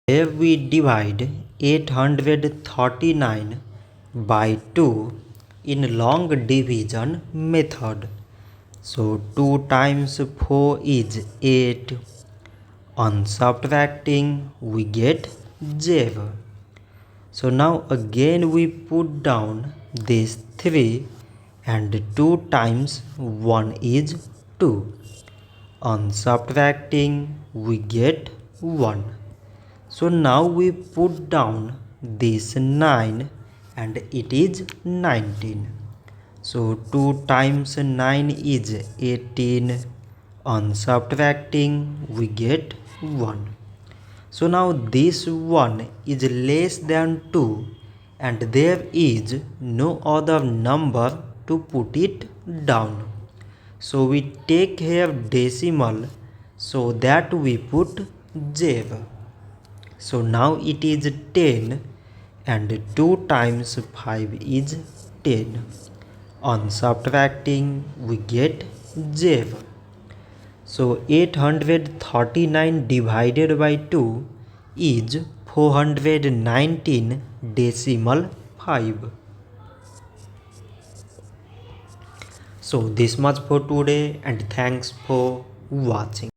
Here we divide 839 by 2 in long division method. So 2 times 4 is 8. On subtracting we get 0. So now again we put down this 3 and 2 times 1 is 2. On subtracting we get 1. So now we put down this 9 and it is 19. So 2 times 9 is 18. On subtracting we get 1. So now this 1 is less than 2 and there is no other number to put it down. So we take here decimal so that we put 0. So now it is 10 and 2 times 5 is 10. On subtracting we get 0. So 839 divided by 2 is 419 decimal 5. So this much for today and thanks for watching.